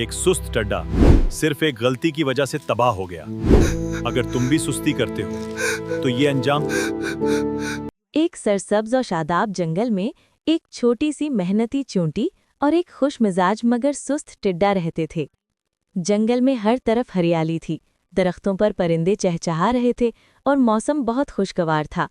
एक सुस्त टड्डा सिर्फ एक गलती की वजह से तबाह हो गया। अगर तुम भी सुस्ती करते हो तो ये अंजाम। एक सरसब्ज और शादाब जंगल में एक छोटी सी मेहनती चूंटी और एक खुश मिजाज मगर सुस्त टिड्डा रहते थे। जंगल में हर तरफ हरियाली थी, दरख्तों पर परिंदे चहचहा रहे थे और मौसम बहुत खुशगवार था।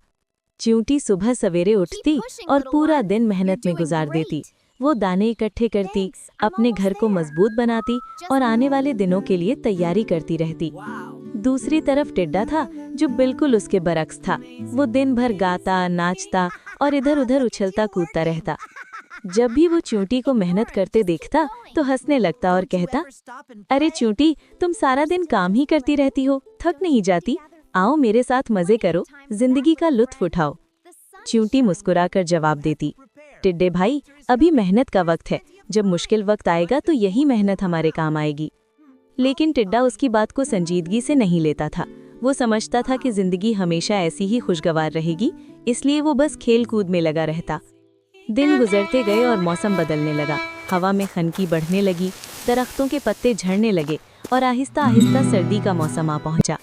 चूंटी सुबह सवेरे उठती और पूरा दिन मेहनत में गुजार देती। वो दाने इकट्ठे करती, अपने घर को मजबूत बनाती और आने वाले दिनों के लिए तैयारी करती रहती। दूसरी तरफ टिड्डा था जो बिल्कुल उसके बरक्स था। वो दिन भर गाता, नाचता और इधर उधर उछलता कूदता रहता। जब भी वो चूंटी को मेहनत करते देखता तो हंसने लगता और कहता, अरे चूंटी, तुम सारा दिन काम ही करती रहती हो, थक नहीं जाती? आओ मेरे साथ मजे करो, जिंदगी का लुत्फ उठाओ। चूंटी मुस्कुराकर जवाब देती, टिड्डे भाई, अभी मेहनत का वक्त है, जब मुश्किल वक्त आएगा तो यही मेहनत हमारे काम आएगी। लेकिन टिड्डा उसकी बात को संजीदगी से नहीं लेता था। वो समझता था कि जिंदगी हमेशा ऐसी ही खुशगवार रहेगी, इसलिए वो बस खेल कूद में लगा रहता। दिन गुजरते गए और मौसम बदलने लगा। हवा में खनकी बढ़ने लगी, दरख्तों के पत्ते झड़ने लगे और आहिस्ता आहिस्ता सर्दी का मौसम आ पहुंचा।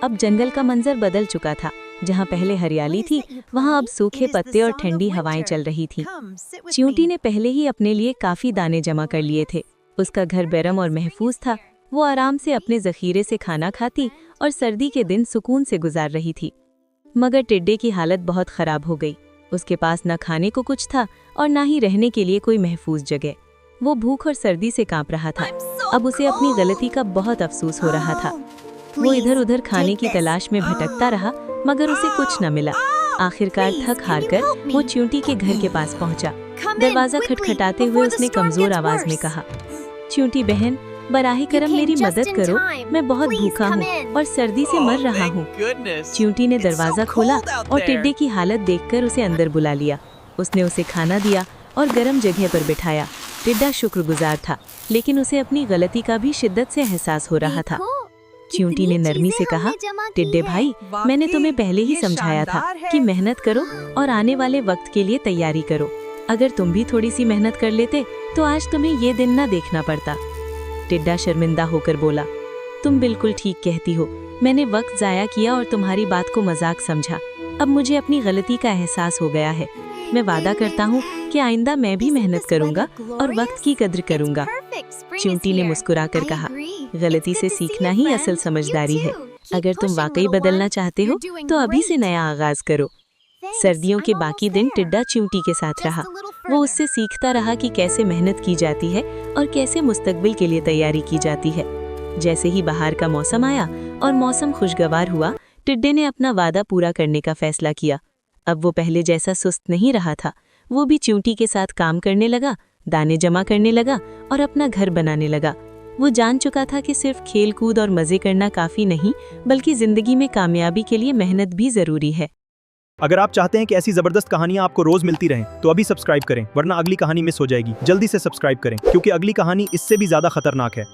अब जंगल का मंजर बदल चुका था। जहां पहले हरियाली थी, वहां अब सूखे पत्ते और ठंडी हवाएं चल रही थीं। चींटी ने पहले ही अपने लिए काफी दाने जमा कर लिए थे। उसका घर बेरम और महफूज था। वो आराम से अपने जखीरे से खाना खाती और सर्दी के दिन सुकून से गुजार रही थी। मगर टिड्डे की हालत बहुत खराब हो गई। उसके पास न खाने को कुछ था और न ही रहने के लिए कोई महफूज जगह। वो भूख और सर्दी से कांप रहा था। अब उसे अपनी गलती का बहुत अफसोस हो रहा था। वो इधर उधर खाने की तलाश में भटकता रहा, मगर उसे कुछ न मिला। आखिरकार थक हार कर वो चींटी के घर के पास पहुंचा। दरवाजा खटखटाते हुए उसने कमजोर आवाज में कहा, चींटी बहन, बराहे करम मेरी मदद करो, मैं बहुत भूखा हूँ और सर्दी से मर रहा हूँ। चींटी ने दरवाजा खोला और टिड्डे की हालत देखकर उसे अंदर बुला लिया। उसने उसे खाना दिया और गर्म जगह पर बिठाया। टिड्डा शुक्रगुजार था, लेकिन उसे अपनी गलती का भी शिद्दत से एहसास हो रहा था। चींटी ने नरमी से कहा, टिड्डे भाई, मैंने तुम्हें पहले ही समझाया था कि मेहनत करो और आने वाले वक्त के लिए तैयारी करो। अगर तुम भी थोड़ी सी मेहनत कर लेते तो आज तुम्हें ये दिन न देखना पड़ता। टिड्डा शर्मिंदा होकर बोला, तुम बिल्कुल ठीक कहती हो, मैंने वक्त जाया किया और तुम्हारी बात को मजाक समझा। अब मुझे अपनी गलती का एहसास हो गया है। मैं वादा करता हूँ कि आइंदा मैं भी मेहनत करूँगा और वक्त की कद्र करूँगा। चींटी ने मुस्कुराकर कहा, गलती से सीखना ही असल समझदारी है। अगर तुम वाकई बदलना चाहते हो तो अभी से नया आगाज करो। सर्दियों के बाकी दिन टिड्डा चींटी के साथ रहा। वो उससे सीखता रहा कि कैसे मेहनत की जाती है और कैसे मुस्तकबिल के लिए तैयारी की जाती है। जैसे ही बाहर का मौसम आया और मौसम खुशगवार हुआ, टिड्डे ने अपना वादा पूरा करने का फैसला किया। अब वो पहले जैसा सुस्त नहीं रहा था। वो भी चींटी के साथ काम करने लगा, दाने जमा करने लगा और अपना घर बनाने लगा। वो जान चुका था कि सिर्फ खेल कूद और मजे करना काफी नहीं, बल्कि जिंदगी में कामयाबी के लिए मेहनत भी जरूरी है। अगर आप चाहते हैं कि ऐसी जबरदस्त कहानियां आपको रोज मिलती रहें, तो अभी सब्सक्राइब करें, वरना अगली कहानी मिस हो जाएगी। जल्दी से सब्सक्राइब करें, क्योंकि अगली कहानी इससे भी ज्यादा खतरनाक है।